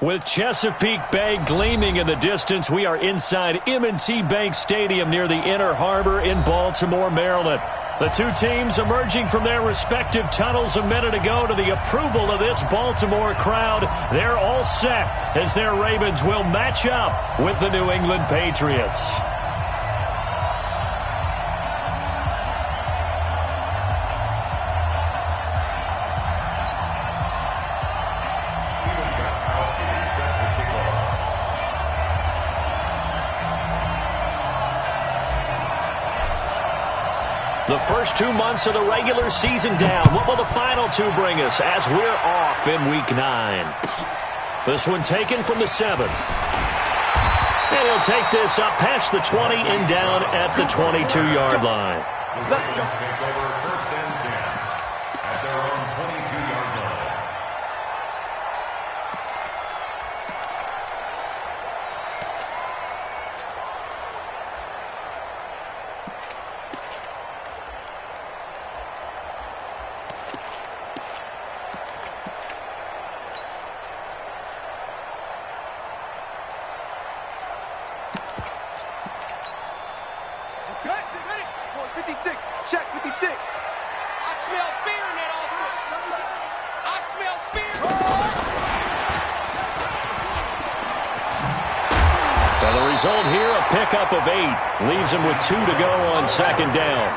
With Chesapeake Bay gleaming in the distance, we are inside M&T Bank Stadium near the Inner Harbor in Baltimore, Maryland. The two teams emerging from their respective tunnels a minute ago to the approval of this Baltimore crowd. They're all set as their Ravens will match up with the New England Patriots. The first 2 months of the regular season down. What will the final two bring us as we're off in Week 9? This one taken from the 7. And he'll take this up past the 20 and down at the 22-yard line. Let's just take over first and 10 at their own 22-yard line. Result here, a pickup of 8. Leaves him with 2 to go on second down.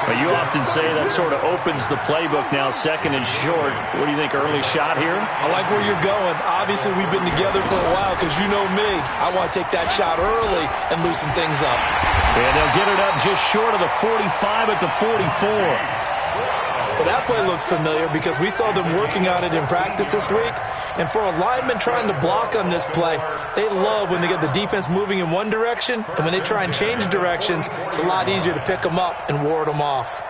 But you often say that sort of opens the playbook now, second and short. What do you think, early shot here? I like where you're going. Obviously, we've been together for a while because you know me. I want to take that shot early and loosen things up. And they'll get it up just short of the 45 at the 44. Well, that play looks familiar because we saw them working on it in practice this week. And for a lineman trying to block on this play, they love when they get the defense moving in one direction. And when they try and change directions, it's a lot easier to pick them up and ward them off.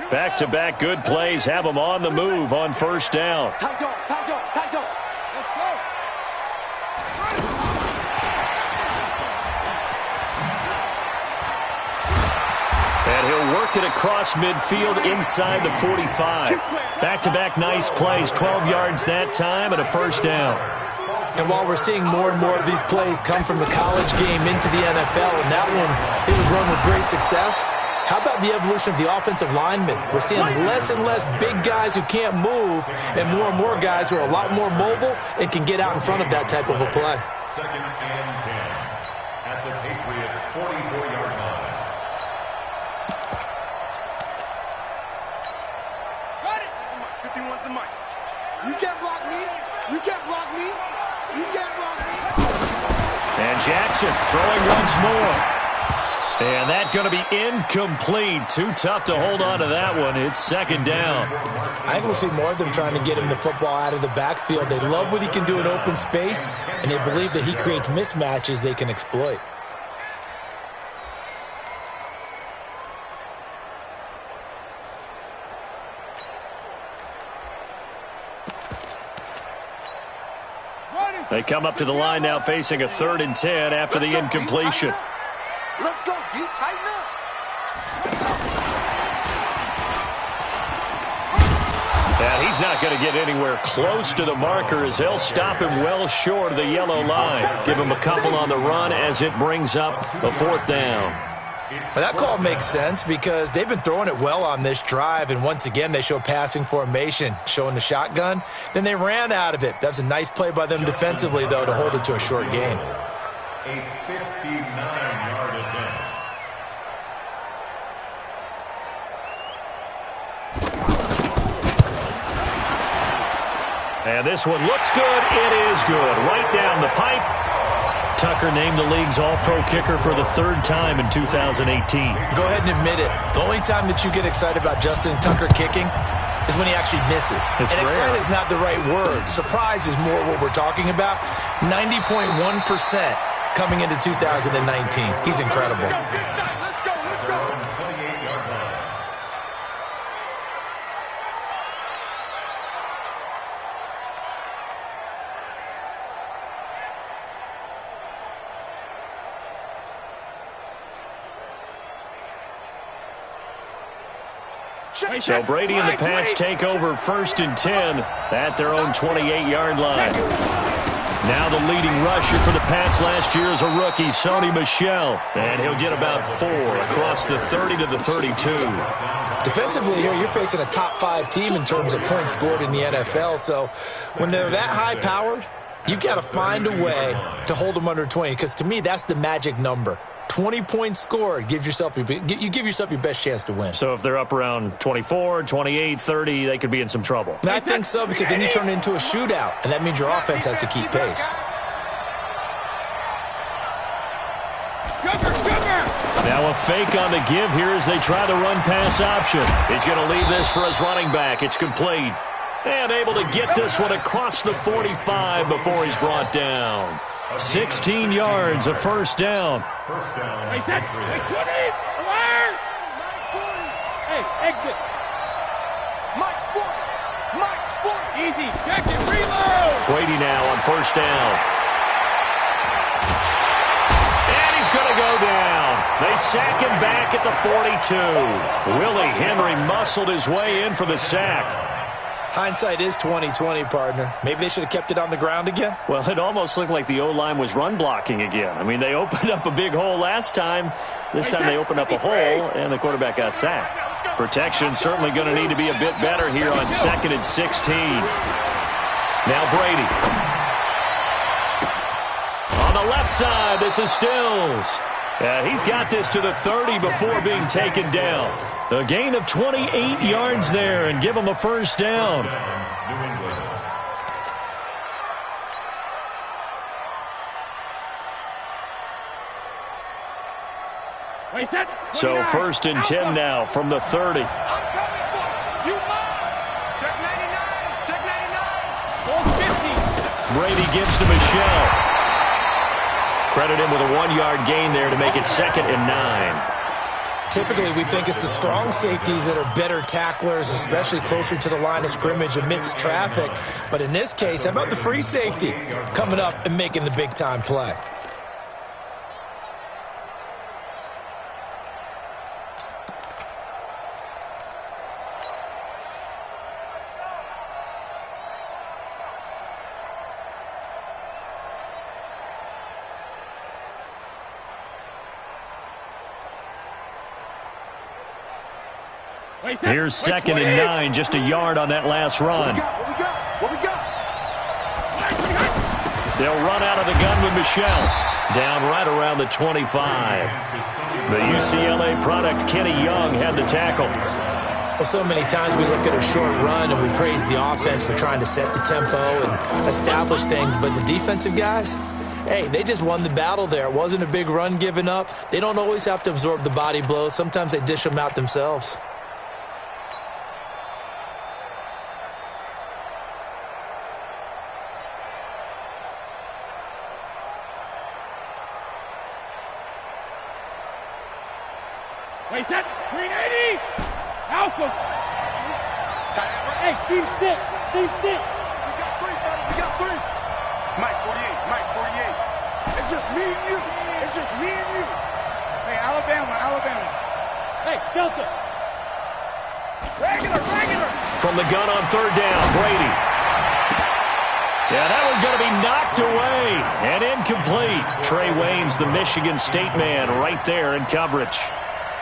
Back-to-back good plays have them on the move on first down. Tight dog. Let's go. And he'll work it across midfield inside the 45. Back-to-back nice plays, 12 yards that time and a first down. And while we're seeing more and more of these plays come from the college game into the NFL, and that one, it was run with great success, how about the evolution of the offensive linemen? We're seeing less and less big guys who can't move and more guys who are a lot more mobile and can get out in front of that type of a play. Second and 10 at the Patriots' 44-yard line. You can't block me. You can't block me. You can't block me. And Jackson throwing once more. And that's going to be incomplete. Too tough to hold on to that one. It's second down. I think we'll see more of them trying to get him the football out of the backfield. They love what he can do in open space, and they believe that he creates mismatches they can exploit. They come up to the line now facing a 3rd and 10 after the incompletion. Let's go, D. Tighten up. And he's not going to get anywhere close to the marker as they'll stop him well short of the yellow line. Give him a couple on the run as it brings up the 4th down. Well, that call makes sense because they've been throwing it well on this drive, and once again they show passing formation, showing the shotgun. Then they ran out of it. That's a nice play by them defensively, though, to hold it to a short gain. A 59-yard attempt. And this one looks good. It is good. Right down the pipe. Tucker named the league's all-pro kicker for the 3rd time in 2018. Go ahead and admit it. The only time that you get excited about Justin Tucker kicking is when he actually misses. It's and rare. excited is not the right word. Surprise is more what we're talking about. 90.1% coming into 2019. He's incredible. So Brady and the Pats take over 1st and 10 at their own 28-yard line. Now the leading rusher for the Pats last year is a rookie, Sony Michel. And he'll get about 4 across the 30 to the 32. Defensively here, you're facing a top 5 team in terms of points scored in the NFL. So when they're that high-powered, you've got to find a way to hold them under 20. Because to me, that's the magic number. 20 points scored, you give yourself your best chance to win. So if they're up around 24, 28, 30, they could be in some trouble. I think so, because then you turn it into a shootout, and that means your offense has to keep pace. Now a fake on the give here as they try the run-pass option. He's going to leave this for his running back. It's complete. And able to get this one across the 45 before he's brought down. 16 yards, a first down. First down. Hey, exit. Mike's 40. Easy. Check it. Reload. Brady now on first down. And he's going to go down. They sack him back at the 42. Willie Henry muscled his way in for the sack. Hindsight is 20/20, partner. Maybe they should have kept it on the ground again. Well, it almost looked like the O-line was run blocking again. I mean, they opened up a big hole last time. This time they opened up a hole, and the quarterback got sacked. Protection certainly going to need to be a bit better here on 2nd and 16. Now Brady. On the left side, this is Stills. He's got this to the 30 before being taken down. A gain of 28 yards there and give him a first down. So 1st and 10 now from the 30. I'm coming for you. Check 99. Check 99. 450. Brady gives to Michel. Credit him with a 1-yard gain there to make it 2nd and 9. Typically, we think it's the strong safeties that are better tacklers, especially closer to the line of scrimmage amidst traffic. But in this case, how about the free safety coming up and making the big-time play? Here's 2nd and 9, just a yard on that last run. What we got? They'll run out of the gun with Michel. Down right around the 25. The UCLA product, Kenny Young, had the tackle. Well, so many times we look at a short run and we praise the offense for trying to set the tempo and establish things, but the defensive guys, hey, they just won the battle there. It wasn't a big run given up. They don't always have to absorb the body blows. Sometimes they dish them out themselves. Wait, that 380. Alpha. Hey, Steve 6. Steve 6. We got three. Mike 48. It's just me and you. Hey, Alabama. Hey, Delta. Regular. From the gun on 3rd down, Brady. Yeah, that one's going to be knocked away and incomplete. Trey Waynes, the Michigan State man, right there in coverage.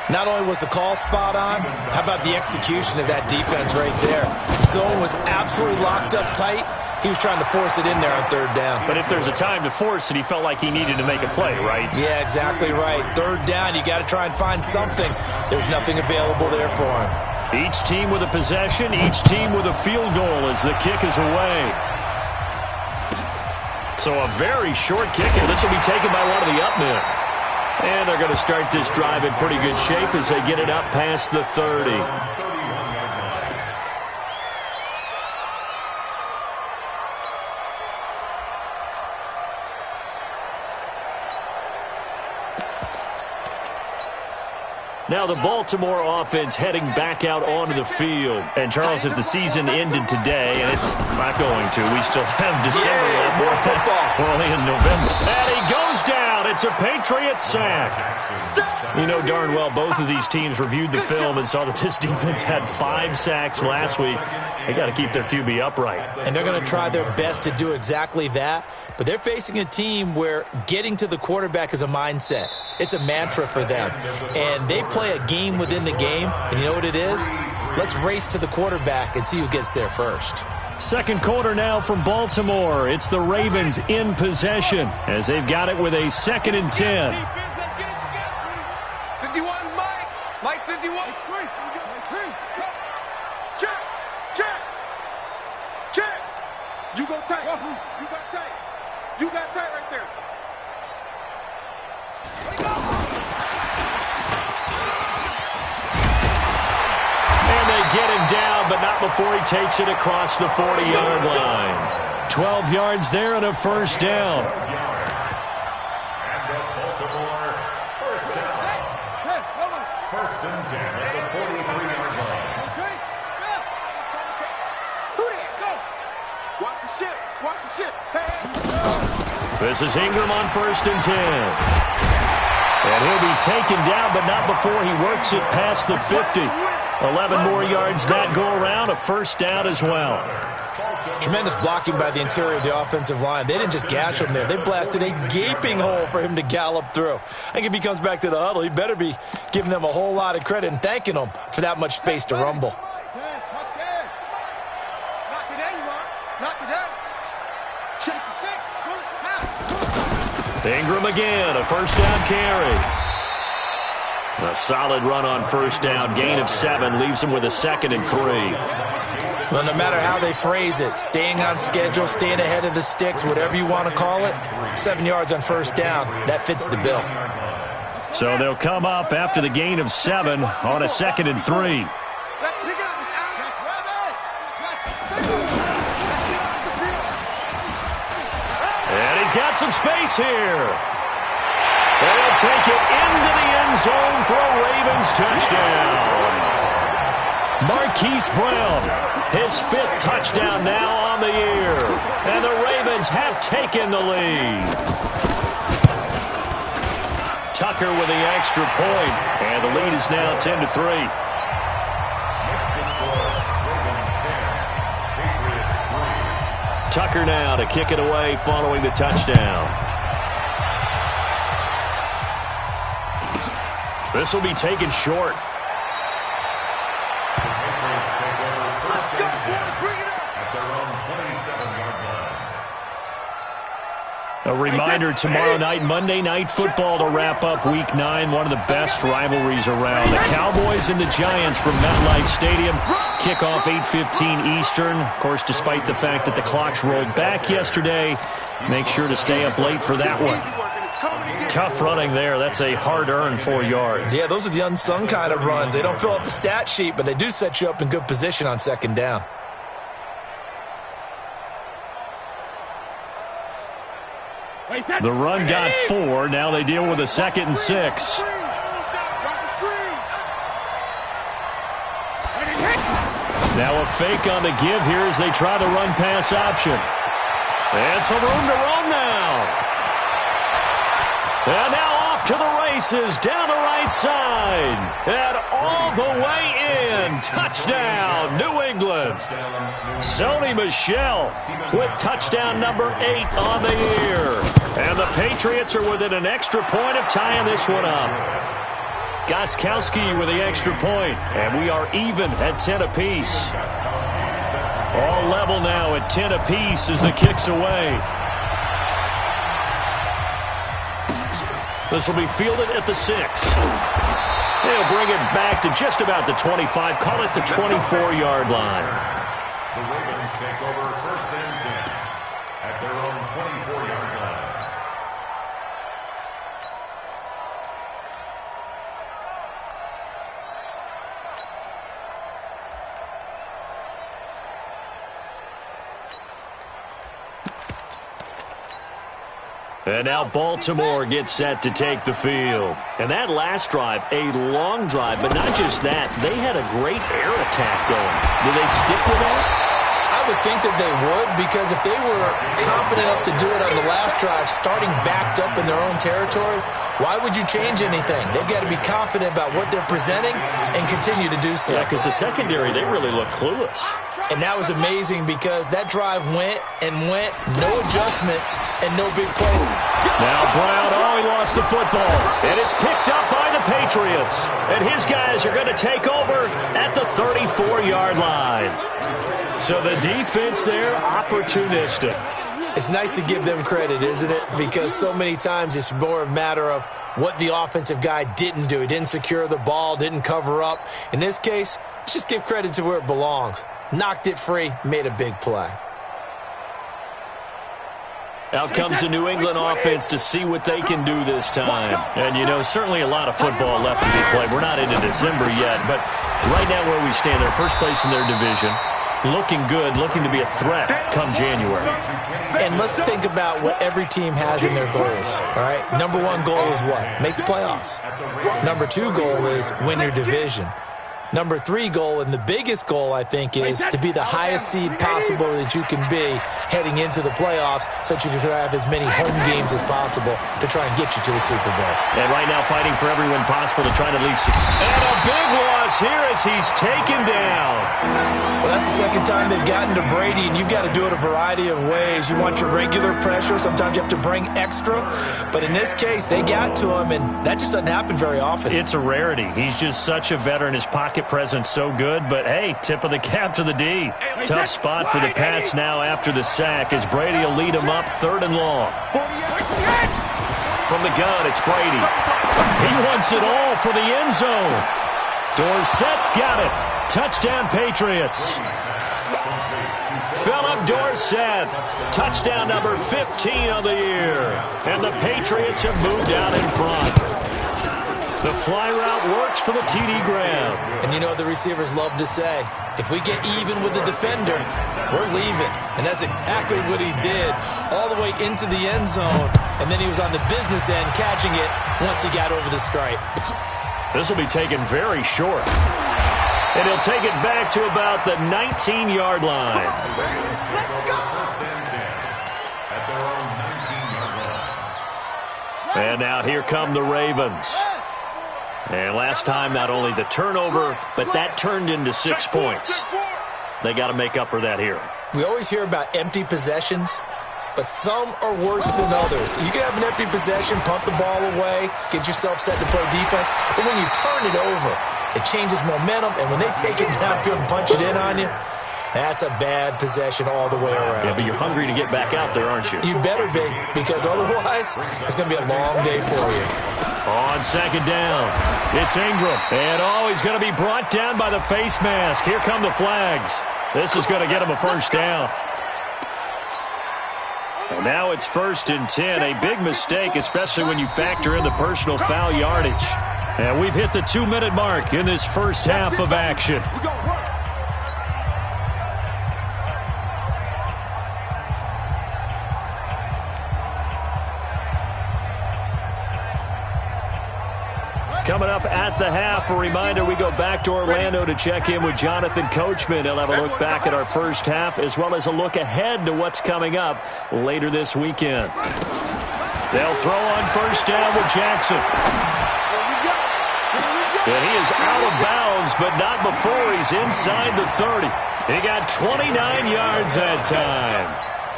Not only was the call spot on, how about the execution of that defense right there? The zone was absolutely locked up tight. He was trying to force it in there on 3rd down. But if there's a time to force it, he felt like he needed to make a play, right? Yeah, exactly right. 3rd down, you got to try and find something. There's nothing available there for him. Each team with a possession, each team with a field goal as the kick is away. So a very short kick, and this will be taken by one of the up men. And they're going to start this drive in pretty good shape as they get it up past the 30. Now the Baltimore offense heading back out onto the field. And, Charles, if the season ended today, and it's not going to, we still have December left. More football. We're only in November. And he goes down at It's a Patriots sack. You know darn well both of these teams reviewed the film and saw that this defense had 5 sacks last week. They got to keep their QB upright. And they're going to try their best to do exactly that. But they're facing a team where getting to the quarterback is a mindset. It's a mantra for them. And they play a game within the game. And you know what it is? Let's race to the quarterback and see who gets there first. Second quarter now from Baltimore. It's the Ravens in possession as they've got it with a 2nd and 10. 51's Mike. Mike 51. Check. Check. Check. You go tight. You got tight. You got tight right there. And they get him down, but not before he takes it across the 40-yard line. 12 yards there and a first down. And the Baltimore first down. First and 10 at the 43-yard line. Who that? Go. Watch the ship. Watch the ship. Hey. This is Ingram on 1st and 10. And he'll be taken down, but not before he works it past the 50. 11 more yards that go around, a first down as well. Tremendous blocking by the interior of the offensive line. They didn't just gash him there. They blasted a gaping hole for him to gallop through. I think if he comes back to the huddle, he better be giving them a whole lot of credit and thanking them for that much space to rumble. Not today, you are. Not today. Check the 6. Ingram again, a first down carry. A solid run on first down, gain of 7, leaves him with a 2nd and 3. Well, no matter how they phrase it, staying on schedule, staying ahead of the sticks, whatever you want to call it, 7 yards on first down, that fits the bill. So they'll come up after the gain of 7 on a 2nd and 3. Let's pick it up. And he's got some space here. They'll take it into the end zone for a Ravens touchdown. Marquise Brown, his 5th touchdown now on the year. And the Ravens have taken the lead. Tucker with the extra point, and the lead is now 10-3. Tucker now to kick it away following the touchdown. This will be taken short. A reminder, tomorrow night, Monday Night Football to wrap up Week 9, one of the best rivalries around. The Cowboys and the Giants from MetLife Stadium. Kickoff 8:15 Eastern. Of course, despite the fact that the clocks rolled back yesterday, make sure to stay up late for that one. Tough running there. That's a hard-earned 4 yards. Yeah, those are the unsung kind of runs. They don't fill up the stat sheet, but they do set you up in good position on 2nd down. The run got 4. Now they deal with a 2nd and 6. Now a fake on the give here as they try the run-pass option. And some room to roam now. And now off to the races down the right side. And all the way in. Touchdown, New England. Sony Michel with touchdown number 8 on the year. And the Patriots are within an extra point of tying this one up. Gostkowski with the extra point. And we are even at 10 apiece. All level now at 10 apiece as the kick's away. This will be fielded at the 6. They'll bring it back to just about the 25. Call it the 24-yard line. The Ravens take over 1st and 10 at their own 24-yard line. And now Baltimore gets set to take the field. And that last drive, a long drive, but not just that. They had a great air attack going. Do they stick with that? I would think that they would, because if they were confident enough to do it on the last drive, starting backed up in their own territory, why would you change anything? They've got to be confident about what they're presenting and continue to do so. Yeah, because the secondary, they really look clueless. And that was amazing because that drive went and went, no adjustments and no big play. Now Brown, he lost the football. And it's picked up by the Patriots. And his guys are going to take over at the 34-yard line. So the defense there, opportunistic. It's nice to give them credit, isn't it? Because so many times it's more a matter of what the offensive guy didn't do. He didn't secure the ball, didn't cover up. In this case, let's just give credit to where it belongs. Knocked it free, made a big play. Out comes the New England offense to see what they can do this time. And, you know, certainly a lot of football left to be played. We're not into December yet, but right now where we stand, they're first place in their division. Looking good, looking to be a threat come January. And let's think about what every team has in their goals, all right? Number one goal is what? Make the playoffs. Number two goal is win your division. Number three goal, and the biggest goal, I think, is to be the highest seed possible that you can be heading into the playoffs so that you can have as many home games as possible to try and get you to the Super Bowl. And right now fighting for every win possible to try to at least. And a big loss here as he's taken down. Well, that's the second time they've gotten to Brady, and you've got to do it a variety of ways. You want your regular pressure. Sometimes you have to bring extra. But in this case, they got to him, and that just doesn't happen very often. It's a rarity. He's just such a veteran. His pocket presence so good. But, hey, tip of the cap to the D. Tough spot for the Pats now after the sack as Brady will lead him up 3rd and long. From the gun, it's Brady. He wants it all for the end zone. Dorsett's got it. Touchdown, Patriots. Philip Dorsett, touchdown number 15 of the year. And the Patriots have moved out in front. The fly route works for the TD Graham. And you know what the receivers love to say? If we get even with the defender, we're leaving. And that's exactly what he did, all the way into the end zone. And then he was on the business end catching it once he got over the stripe. This will be taken very short. And he'll take it back to about the 19-yard line. And now here come the Ravens. And last time, not only the turnover, but that turned into 6 points. They got to make up for that here. We always hear about empty possessions, but some are worse than others. You can have an empty possession, pump the ball away, get yourself set to play defense, but when you turn it over, it changes momentum, and when they take it downfield and punch it in on you, that's a bad possession all the way around. Yeah, but you're hungry to get back out there, aren't you? You better be, because otherwise, it's going to be a long day for you. On second down, it's Ingram. And, he's going to be brought down by the face mask. Here come the flags. This is going to get him a first down. And now it's 1st and 10. A big mistake, especially when you factor in the personal foul yardage. And we've hit the 2-minute mark in this first half of action. Coming up at the half, a reminder, we go back to Orlando to check in with Jonathan Coachman. He'll have a look back at our first half as well as a look ahead to what's coming up later this weekend. They'll throw on first down with Jackson. And he is out of bounds, but not before he's inside the 30. He got 29 yards that time.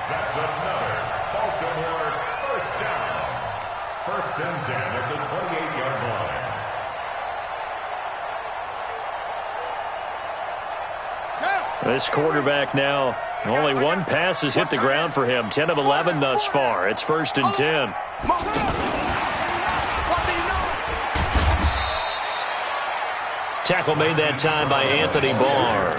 That's another Baltimore first down. 1st and 10 at the 28-yard line. This quarterback now, only one pass has hit the ground for him. 10 of 11 thus far. It's 1st and 10. Tackle made that time by Anthony Barr.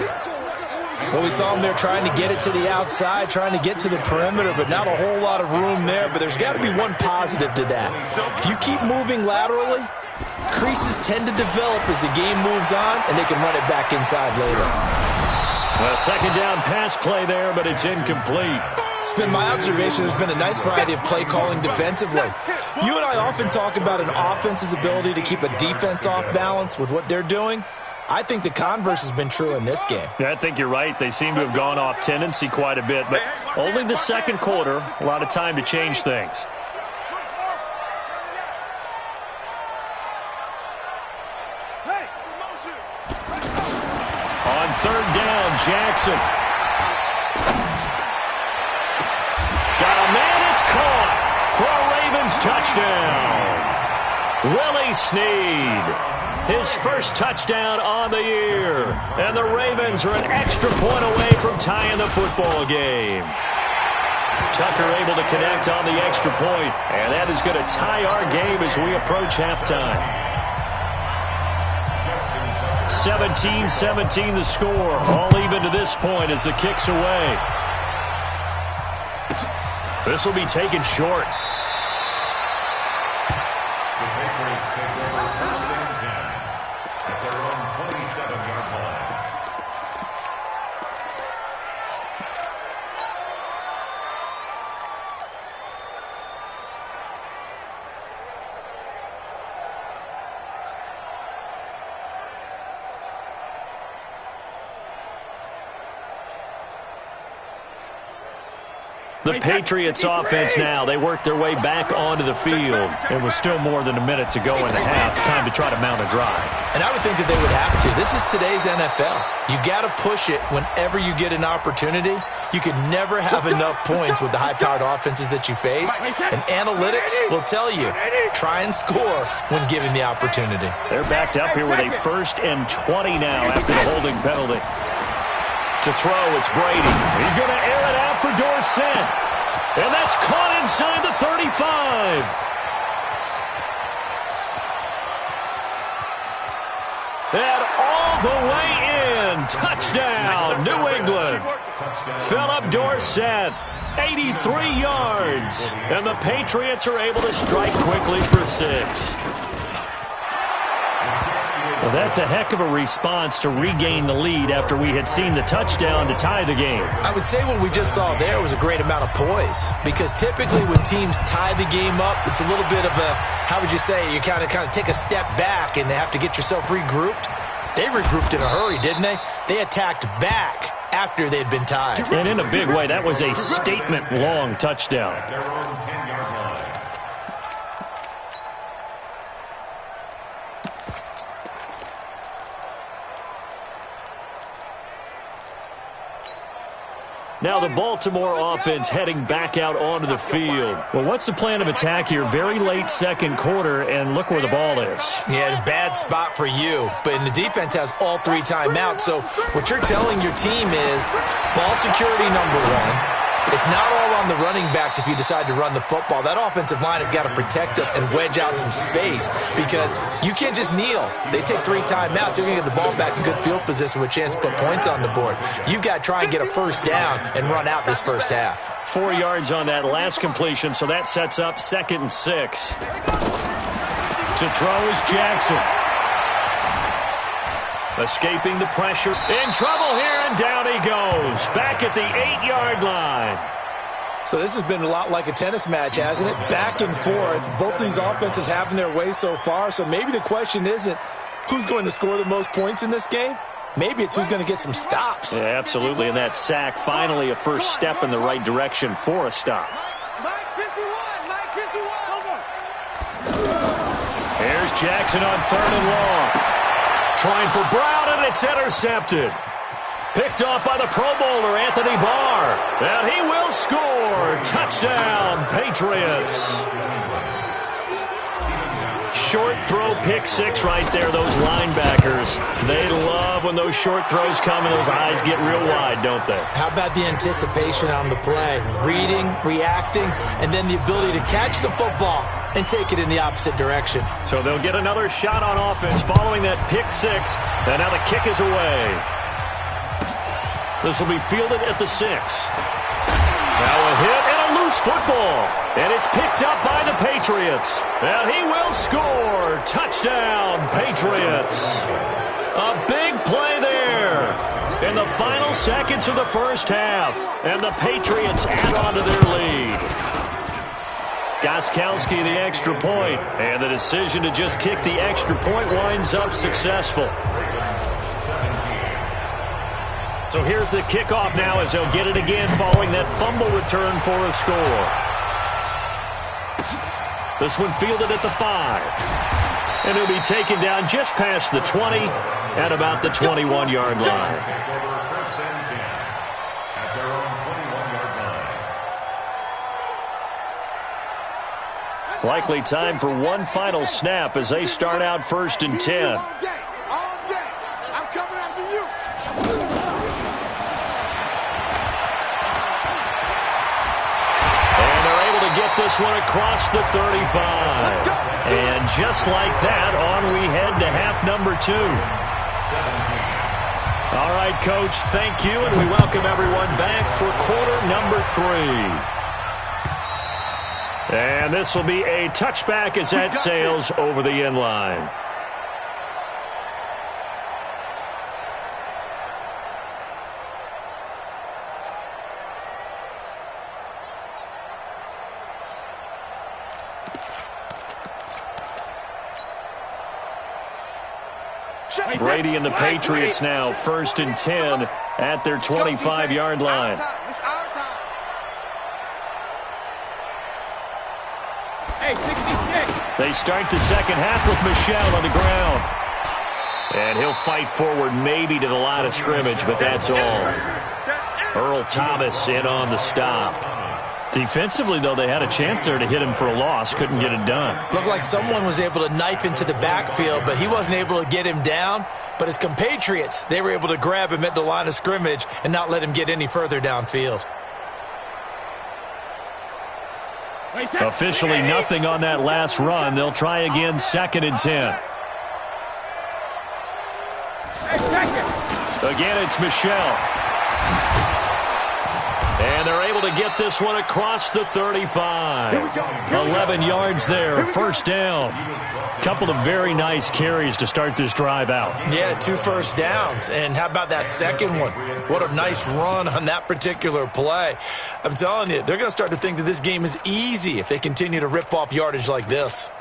Well, we saw him there trying to get it to the outside, trying to get to the perimeter, but not a whole lot of room there. But there's got to be one positive to that. If you keep moving laterally, creases tend to develop as the game moves on, and they can run it back inside later. A second down pass play there, but it's incomplete. It's been my observation there's been a nice variety of play calling defensively. You and I often talk about an offense's ability to keep a defense off balance with what they're doing. I think the converse has been true in this game. Yeah, I think you're right. They seem to have gone off tendency quite a bit, but only the second quarter, a lot of time to change things. On third down, Jackson. Got a man, it's caught for a Ravens touchdown. Willie Snead, his first touchdown on the year. And the Ravens are an extra point away from tying the football game. Tucker able to connect on the extra point, and that is going to tie our game as we approach halftime. 17-17 the score, all even to this point as the kick's away. This will be taken short. The Patriots take over first and 10 at their own 27-yard line. The Patriots offense now, they work their way back onto the field. And with still more than a minute to go in the half, time to try to mount a drive. And I would think that they would have to. This is today's NFL. You got to push it whenever you get an opportunity. You can never have enough points with the high-powered offenses that you face. And analytics will tell you, try and score when given the opportunity. They're backed up here with a 1st and 20 now after the holding penalty. To throw, it's Brady. He's going to air it out for Dorsett. And that's caught inside the 35. And all the way in. Touchdown, New England. Philip Dorsett, 83 yards. And the Patriots are able to strike quickly for 6. Well, that's a heck of a response to regain the lead after we had seen the touchdown to tie the game. I would say what we just saw there was a great amount of poise, because typically when teams tie the game up, it's a little bit of a, how would you say, you kind of take a step back and have to get yourself regrouped. They regrouped in a hurry, didn't they? They attacked back after they'd been tied. And in a big way, that was a statement-long touchdown. At their own 10-yard line. Now the Baltimore offense heading back out onto the field. Well, what's the plan of attack here? Very late second quarter, and look where the ball is. Yeah, bad spot for you. But the defense has all 3 timeouts. So what you're telling your team is ball security #1. It's not all on the running backs if you decide to run the football. That offensive line has got to protect them and wedge out some space, because you can't just kneel. They take 3 timeouts. They're going to get the ball back in good field position with a chance to put points on the board. You've got to try and get a first down and run out this first half. 4 yards on that last completion, so that sets up 2nd and 6. To throw is Jackson. Escaping the pressure. In trouble here, and down he goes. Back at the 8-yard line. So this has been a lot like a tennis match, hasn't it? Back and forth. Both these offenses having their way so far. So maybe the question isn't who's going to score the most points in this game. Maybe it's who's going to get some stops. Yeah, absolutely. And that sack, finally a first step in the right direction for a stop. Here's Jackson on 3rd and long. Trying for Brown, and it's intercepted. Picked off by the Pro Bowler, Anthony Barr. And he will score. Touchdown, Patriots. Short throw, pick 6 right there, those linebackers. They love when those short throws come and those eyes get real wide, don't they? How about the anticipation on the play? Reading, reacting, and then the ability to catch the football and take it in the opposite direction. So they'll get another shot on offense following that pick 6, and now the kick is away. This will be fielded at the 6. Now a hit and a loose football, and it's picked up by the Patriots, and he will score. Touchdown, Patriots. A big play there in the final seconds of the first half, and the Patriots add on to their lead. Gostkowski the extra point, and the decision to just kick the extra point winds up successful. So here's the kickoff now as they'll get it again following that fumble return for a score. This one fielded at the 5. And he'll be taken down just past the 20 at about the 21-yard line. Likely time for one final snap as they start out 1st and 10. I'm coming after you. And they're able to get this one across the 35. And just like that, on we head to half number 2. All right, Coach, thank you, and we welcome everyone back for quarter number 3. And this will be a touchback as that sails over the end line. Brady and the Patriots now 1st and 10 at their 25-yard line. It's our time. Hey, 66. They start the second half with Michel on the ground. And he'll fight forward maybe to the line of scrimmage, but that's all. Earl Thomas in on the stop. Defensively, though, they had a chance there to hit him for a loss. Couldn't get it done. Looked like someone was able to knife into the backfield, but he wasn't able to get him down. But his compatriots, they were able to grab him at the line of scrimmage and not let him get any further downfield. Officially nothing on that last run. They'll try again 2nd and 10. Again, it's Michel. And they're able to get this one across the 35. 11 yards there, 1st down. Couple of very nice carries to start this drive out. Yeah, 2 first downs. And how about that second one? What a nice run on that particular play. I'm telling you, they're going to start to think that this game is easy if they continue to rip off yardage like this.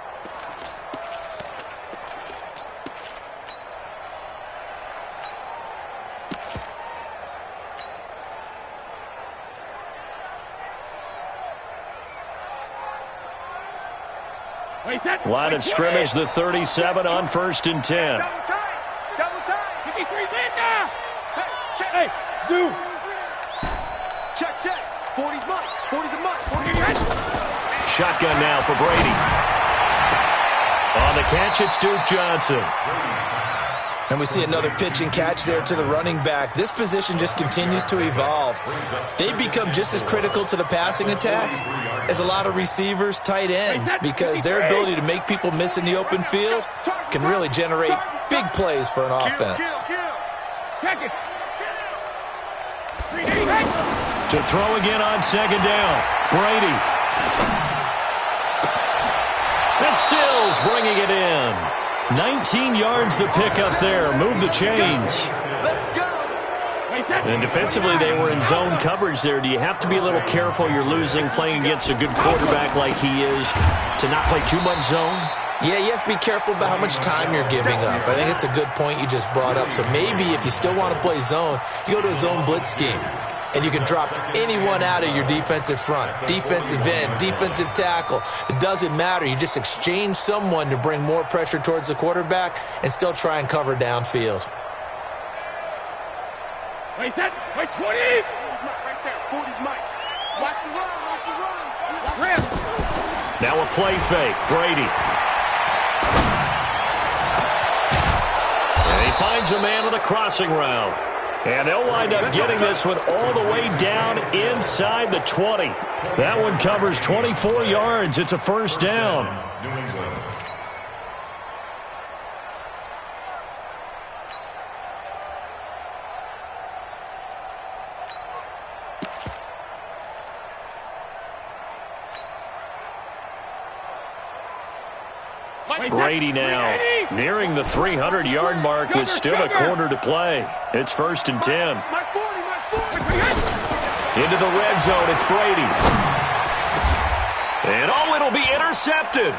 Line of scrimmage, the 37 on 1st and 10. Double time. 53, Linda. Hey, Zoo. Check. 40's mine. 40's a mine. 40's Shotgun now for Brady. On the catch, it's Duke Johnson. And we see another pitch and catch there to the running back. This position just continues to evolve. They become just as critical to the passing attack as a lot of receivers, tight ends, because their ability to make people miss in the open field can really generate big plays for an offense. To throw again on 2nd down. Brady. And Stills bringing it in. 19 yards to pick up there. Move the chains. And defensively, they were in zone coverage there. Do you have to be a little careful? You're losing playing against a good quarterback like he is to not play too much zone? Yeah, you have to be careful about how much time you're giving up. I think it's a good point you just brought up. So maybe if you still want to play zone, you go to a zone blitz scheme. And you can drop anyone out of your defensive front, defensive end, defensive tackle. It doesn't matter. You just exchange someone to bring more pressure towards the quarterback and still try and cover downfield. Wait, 20. 40's mine right there. 40's mine. Watch the run. Now a play fake. Brady. And he finds a man on the crossing route. And they'll wind up getting this one all the way down inside the 20. That one covers 24 yards. It's a 1st down. Brady now nearing the 300-yard mark with still a quarter to play. It's 1st and 10. Into the red zone, it's Brady. And it'll be intercepted.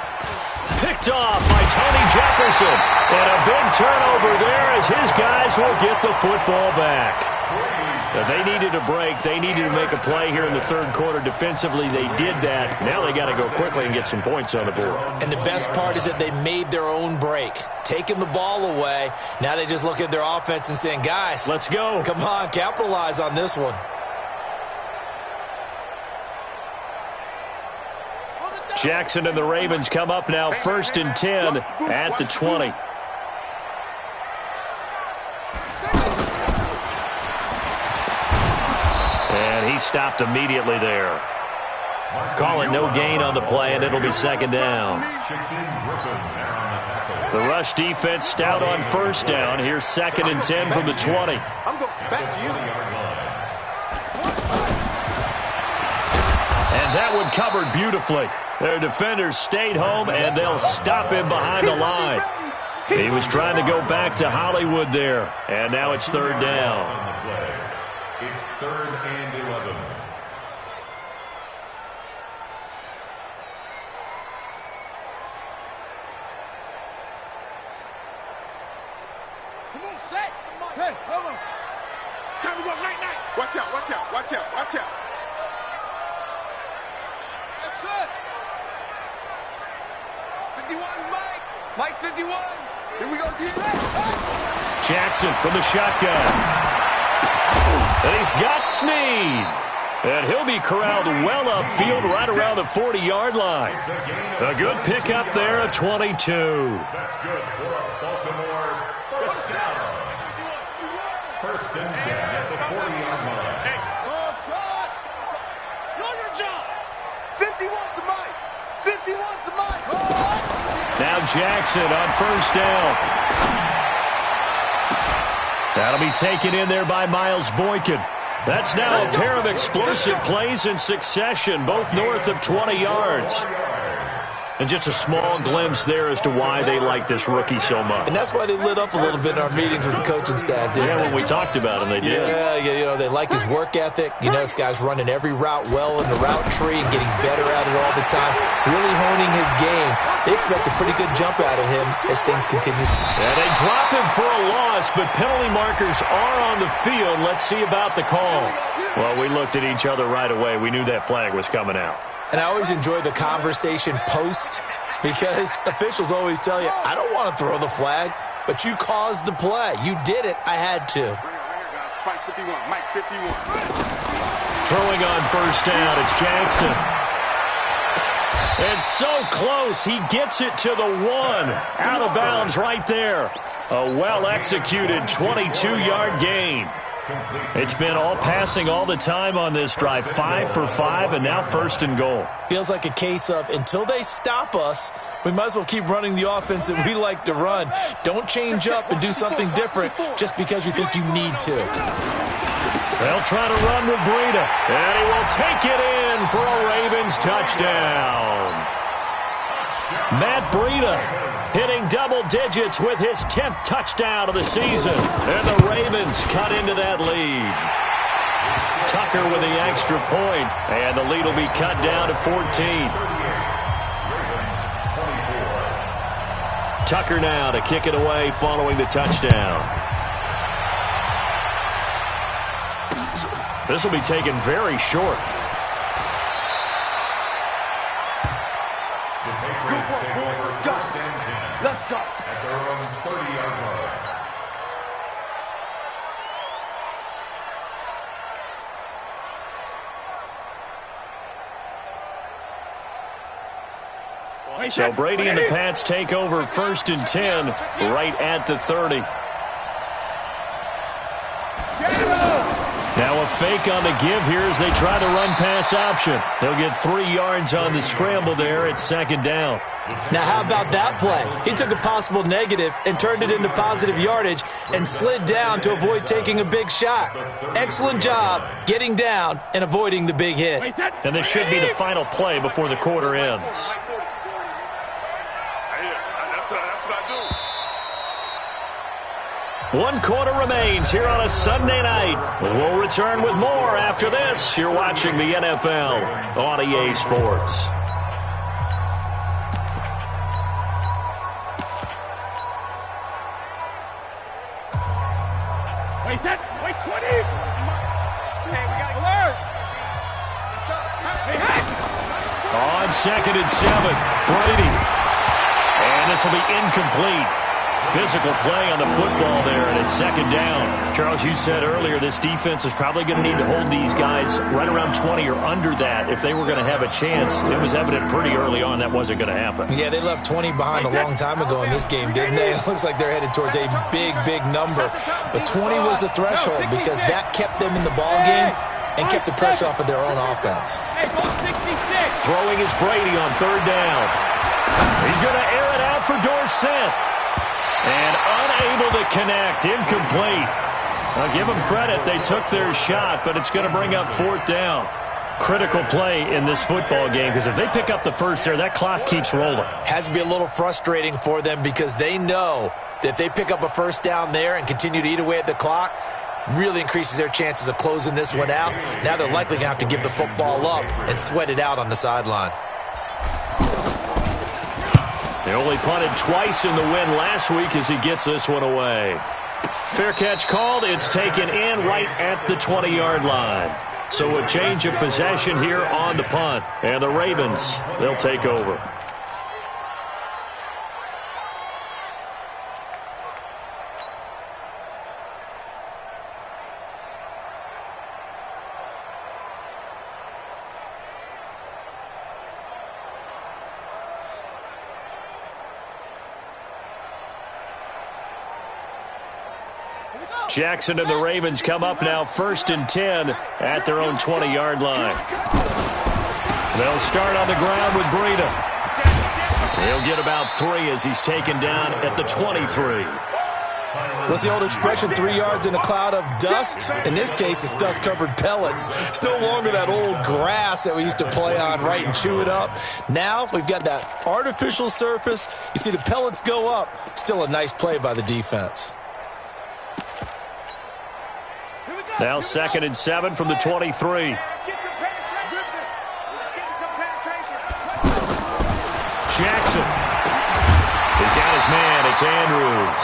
Picked off by Tony Jefferson. And a big turnover there as his guys will get the football back. They needed a break. They needed to make a play here in the third quarter. Defensively, they did that. Now they got to go quickly and get some points on the board. And the best part is that they made their own break, taking the ball away. Now they just look at their offense and saying, guys, let's go. Come on, capitalize on this one. Jackson and the Ravens come up now, 1st and 10 at the 20. And he stopped immediately there. Call it no gain on the play, and it'll be 2nd down. The rush defense stout on 1st down. Here's 2nd and 10 from the 20. I'm going back to you. And that one covered beautifully. Their defenders stayed home, and they'll stop him behind the line. He was trying to go back to Hollywood there, and now it's 3rd down. It's 3rd and 11. Come on, set. Hey, hold on. Time to go night-night. Watch out, watch out, watch out, watch out. That's it. 51, Mike. Mike 51. Here we go, defense. Jackson from the shotgun. And he's got Snead. And he'll be corralled well upfield right around the 40-yard line. A good pickup there at 22. That's good for a Baltimore first down. 1st and 10 at the 40-yard line. Hey, try. Know your job. 51 to Mike. 51 to Mike. Now Jackson on 1st down. That'll be taken in there by Miles Boykin. That's now a pair of explosive plays in succession, both north of 20 yards. And just a small glimpse there as to why they like this rookie so much. And that's why they lit up a little bit in our meetings with the coaching staff, didn't they? When we talked about him, they did. Yeah, they like his work ethic. You know, this guy's running every route well in the route tree and getting better at it all the time, really honing his game. They expect a pretty good jump out of him as things continue. And they drop him for a loss, but penalty markers are on the field. Let's see about the call. Well, we looked at each other right away. We knew that flag was coming out. And I always enjoy the conversation post because officials always tell you, I don't want to throw the flag, but you caused the play. You did it. I had to. Mike 51, Mike 51. Throwing on 1st down, it's Jackson. It's so close. He gets it to the 1. Out of bounds right there. A well-executed 22-yard gain. It's been all passing all the time on this drive. 5 for 5, and now 1st and goal. Feels like a case of until they stop us, we might as well keep running the offense that we like to run. Don't change up and do something different just because you think you need to. They'll try to run with Breida, and he will take it in for a Ravens touchdown. Matt Breida hitting double digits with his 10th touchdown of the season. And the Ravens cut into that lead. Tucker with the extra point, and the lead will be cut down to 14. Tucker now to kick it away following the touchdown. This will be taken very short. Let's go. At their own 30-yard line. So Brady and the Pats take over 1st and 10 right at the 30. Now a fake on the give here as they try the run-pass option. They'll get 3 yards on the scramble there at 2nd down. Now, how about that play? He took a possible negative and turned it into positive yardage and slid down to avoid taking a big shot. Excellent job getting down and avoiding the big hit. And this should be the final play before the quarter ends. That's what I do. 1 quarter remains here on a Sunday night. We'll return with more after this. You're watching the NFL on EA Sports. Wait, 20. 2nd and 7. Brady. And this will be incomplete. Physical play on the football there, and it's 2nd down. Charles, you said earlier this defense is probably going to need to hold these guys right around 20 or under that if they were going to have a chance. It was evident pretty early on that wasn't going to happen. Yeah, they left 20 behind a long time ago in this game, didn't they? It looks like they're headed towards a big, big number. But 20 was the threshold because that kept them in the ball game and kept the pressure off of their own offense. Throwing is Brady on 3rd down. He's going to air it out for Dorsett. And unable to connect. Incomplete. I'll give them credit. They took their shot, but it's going to bring up 4th down. Critical play in this football game because if they pick up the first there, that clock keeps rolling. Has to be a little frustrating for them because they know that if they pick up a first down there and continue to eat away at the clock, really increases their chances of closing this one out. Now they're likely going to have to give the football up and sweat it out on the sideline. They only punted twice in the win last week as he gets this one away. Fair catch called. It's taken in right at the 20-yard line. So a change of possession here on the punt. And the Ravens, they'll take over. Jackson and the Ravens come up now 1st and 10 at their own 20-yard line. They'll start on the ground with Breida. He'll get about 3 as he's taken down at the 23. What's the old expression, 3 yards in a cloud of dust? In this case, it's dust-covered pellets. It's no longer that old grass that we used to play on, right, and chew it up. Now we've got that artificial surface. You see the pellets go up. Still a nice play by the defense. Now 2nd and 7 from the 23. Jackson. He's got his man. It's Andrews.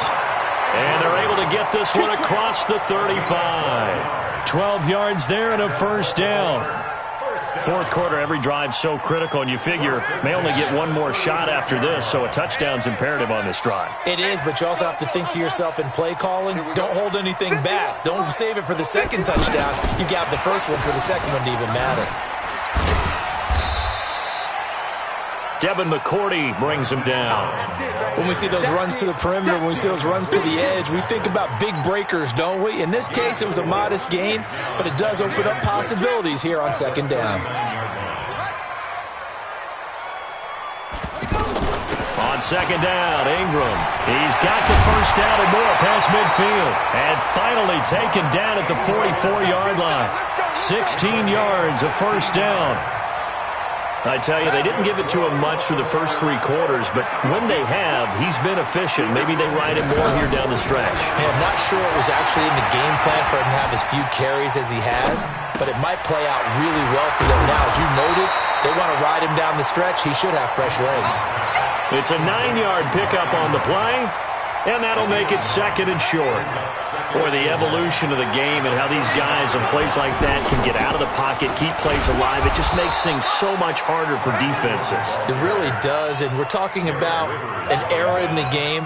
And they're able to get this one across the 35. 12 yards there and a 1st down. 4th quarter, every drive so critical, and you figure may only get one more shot after this, so a touchdown's imperative on this drive. It is, but you also have to think to yourself in play calling, don't hold anything back. Don't save it for the 2nd touchdown. You got the first one for the 2nd one to even matter. Devin McCourty brings him down. When we see those runs to the perimeter, when we see those runs to the edge, we think about big breakers, don't we? In this case, it was a modest gain, but it does open up possibilities here on 2nd down. On 2nd down, Ingram. He's got the 1st down and more past midfield. And finally taken down at the 44-yard line. 16 yards, a 1st down. I tell you, they didn't give it to him much for the first 3 quarters, but when they have, he's been efficient. Maybe they ride him more here down the stretch. Hey, I'm not sure it was actually in the game plan for him to have as few carries as he has, but it might play out really well for them now. As you noted, they want to ride him down the stretch. He should have fresh legs. It's a 9-yard pickup on the play, and that'll make it 2nd and short. Boy, the evolution of the game and how these guys in plays like that can get out of the pocket, keep plays alive, it just makes things so much harder for defenses. It really does, and we're talking about an era in the game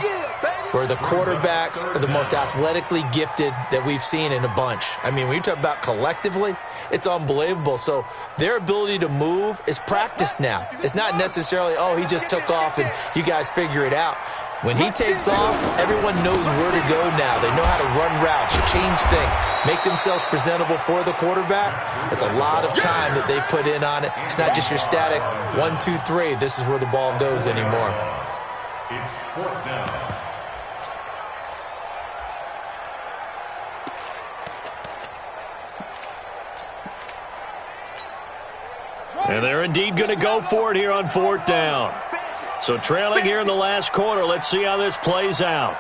where the quarterbacks are the most athletically gifted that we've seen in a bunch. I mean, when you talk about collectively, it's unbelievable. So their ability to move is practiced now. It's not necessarily, oh, he just took off and you guys figure it out. When he takes off, everyone knows where to go now. They know how to run routes, change things, make themselves presentable for the quarterback. It's a lot of time that they put in on it. It's not just your static 1, 2, 3. This is where the ball goes anymore. It's 4th down. And they're indeed going to go for it here on 4th down. So trailing here in the last quarter, let's see how this plays out.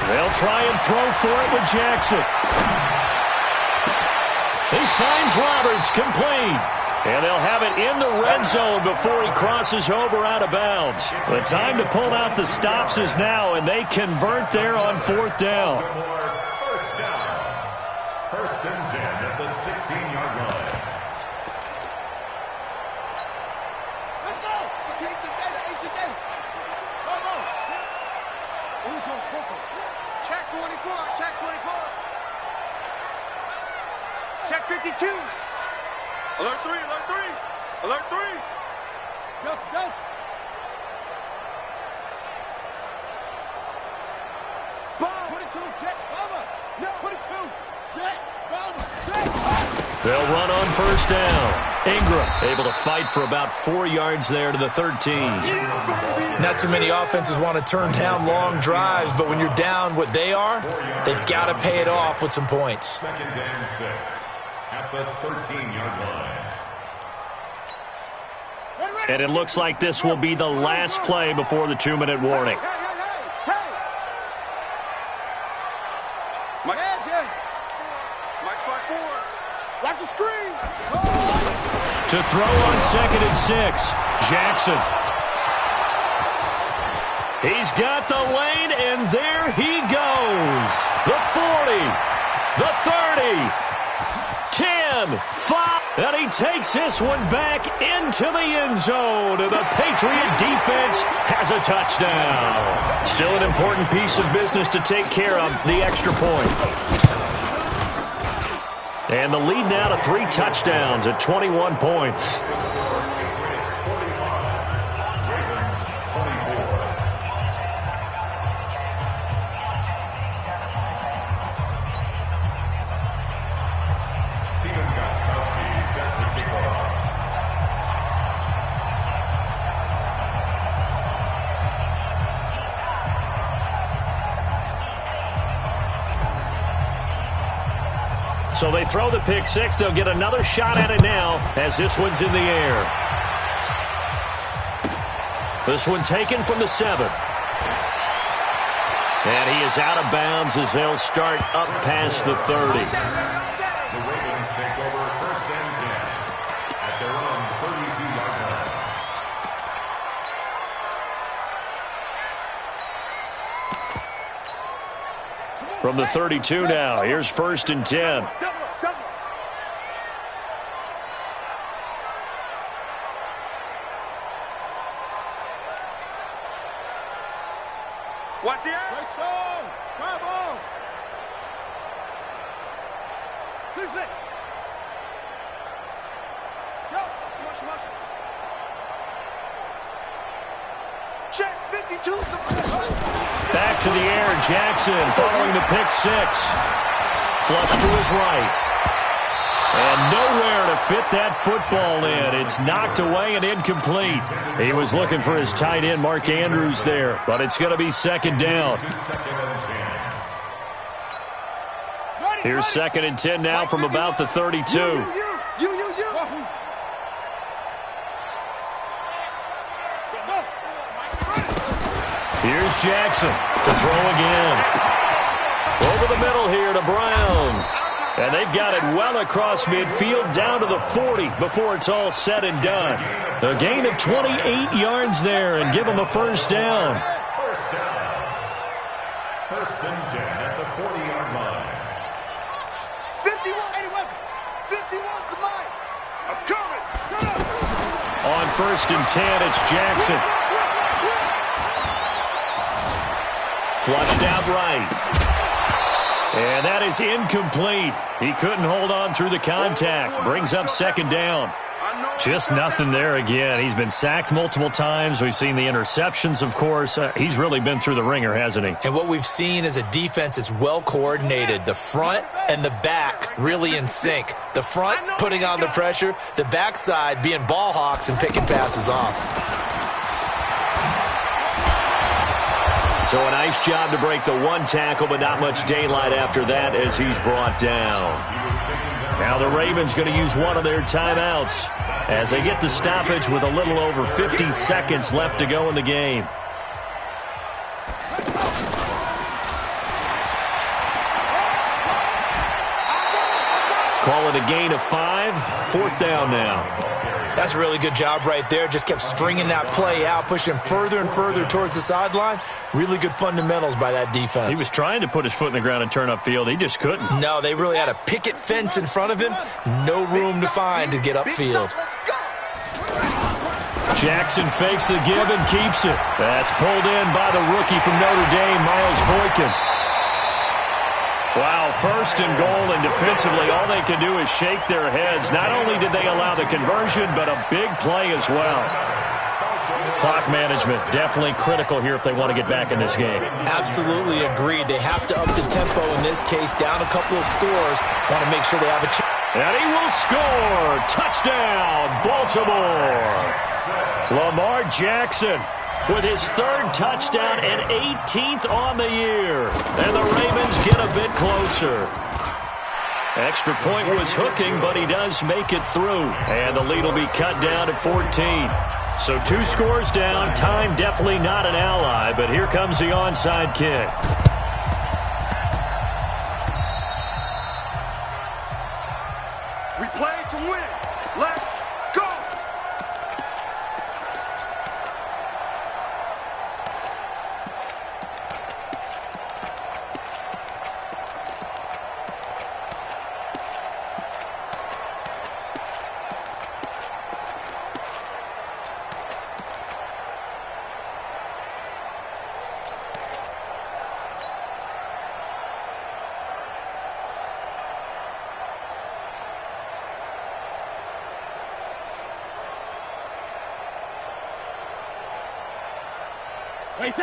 They'll try and throw for it with Jackson. He finds Roberts, complete. And they'll have it in the red zone before he crosses over out of bounds. The time to pull out the stops is now, and they convert there on 4th down. First and 10 at the 16-yard line. Let's go. Come on. Check 24. Check 24. Check 52. Alert 3. Alert 3. Alert 3. Delta. Spot. 22. Jet. Bomber. No. 22. Jet. Bomber. Jet. They'll run on first down. Ingram able to fight for about 4 yards there to the 13. Not too many offenses want to turn down long drives, but when you're down what they are, they've got to pay it off with some points. Second and 6 at the 13-yard line. And it looks like this will be the last play before the 2-minute warning. Watch the screen. To throw on second and 6, Jackson. He's got the lane, and there he goes. The 40, the 30, 10, 5. And he takes this one back into the end zone. And the Patriot defense has a touchdown. Still an important piece of business to take care of, the extra point. And the lead now to 3 touchdowns at 21 points. So they throw the pick six. They'll get another shot at it now as this one's in the air. This one taken from the 7. And he is out of bounds as they'll start up past the 30. The Ravens take over first and 10 at their own 32-yard line. From the 32 now, here's first and 10. Watch the air. Right song. Drive on. 2-6. Yo, smash. Check 52. Back to the air, Jackson following the pick six. Flush to his right. And nowhere to fit that football in. It's knocked away and incomplete. He was looking for his tight end, Mark Andrews, there. But it's going to be second down. Here's second and 10 now from about the 32. Here's Jackson to throw again. Over the middle here to Brown. And they've got it well across midfield down to the 40 before it's all said and done. A gain of 28 yards there and give them a first down. First down. First and 10 at the 40-yard line. 51's mine. I'm coming. On first and 10, it's Jackson. Flushed out right. And that is incomplete. He couldn't hold on through the contact. Brings up second down. Just nothing there again. He's been sacked multiple times. We've seen the interceptions, of course. He's really been through the ringer, hasn't he? And what we've seen is a defense that's well coordinated. The front and the back really in sync. The front putting on the pressure. The backside being ball hawks and picking passes off. So a nice job to break the one tackle, but not much daylight after that as he's brought down. Now the Ravens going to use one of their timeouts as they get the stoppage with a little over 50 seconds left to go in the game. Call it a gain of 5. Fourth down now. That's a really good job right there. Just kept stringing that play out, pushing him further and further towards the sideline. Really good fundamentals by that defense. He was trying to put his foot in the ground and turn upfield. He just couldn't. No, they really had a picket fence in front of him. No room to find to get upfield. Jackson fakes the give and keeps it. That's pulled in by the rookie from Notre Dame, Miles Boykin. Wow, first and goal, and defensively all they can do is shake their heads. Not only did they allow the conversion, but a big play as well. Clock management, definitely critical here if they want to get back in this game. Absolutely agreed. They have to up the tempo in this case, down a couple of scores. Want to make sure they have a chance. And he will score. Touchdown, Baltimore. Lamar Jackson with his third touchdown and 18th on the year. And the Ravens get a bit closer. Extra point was hooking, but he does make it through. And the lead will be cut down to 14. So 2 scores down. Time definitely not an ally, but here comes the onside kick. We play to win. Let's go.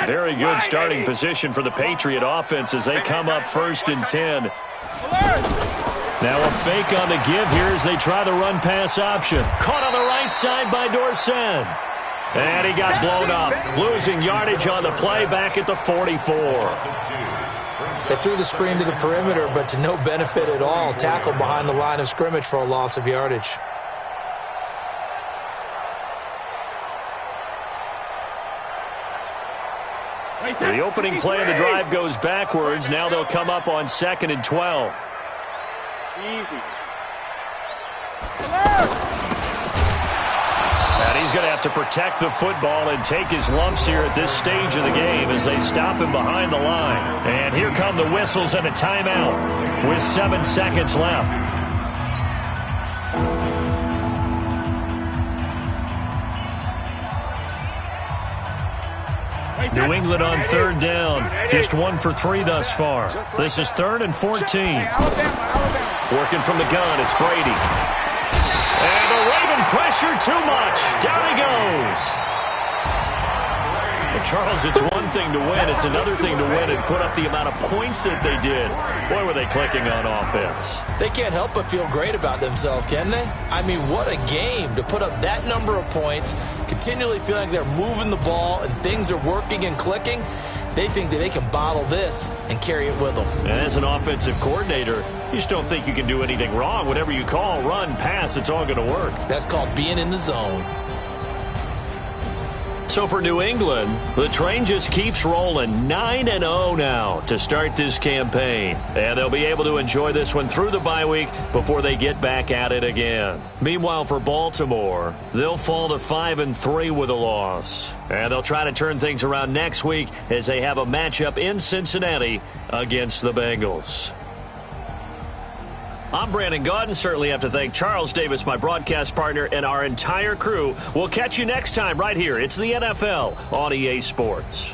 Very good starting position for the Patriot offense as they come up 1st and 10. Now a fake on the give here as they try the run-pass option. Caught on the right side by Dorsett. And he got blown up, losing yardage on the play back at the 44. They threw the screen to the perimeter, but to no benefit at all. Tackled behind the line of scrimmage for a loss of yardage. The opening play of the drive goes backwards. Now they'll come up on 2nd and 12. Easy. And he's going to have to protect the football and take his lumps here at this stage of the game as they stop him behind the line. And here come the whistles and a timeout with 7 seconds left. New England on 3rd down. Just 1 for 3 thus far. This is 3rd and 14. Working from the gun, it's Brady. And the Raven pressure too much. Down he goes. Well, Charles, it's one thing to win. It's another thing to win and put up the amount of points that they did. Boy, were they clicking on offense. They can't help but feel great about themselves, can they? I mean, what a game to put up that number of points, continually feeling like they're moving the ball and things are working and clicking. They think that they can bottle this and carry it with them. And as an offensive coordinator, you just don't think you can do anything wrong. Whatever you call, run, pass, it's all going to work. That's called being in the zone. So for New England, the train just keeps rolling 9-0 now to start this campaign. And they'll be able to enjoy this one through the bye week before they get back at it again. Meanwhile, for Baltimore, they'll fall to 5-3 with a loss. And they'll try to turn things around next week as they have a matchup in Cincinnati against the Bengals. I'm Brandon Gaudin. Certainly have to thank Charles Davis, my broadcast partner, and our entire crew. We'll catch you next time right here. It's the NFL on EA Sports.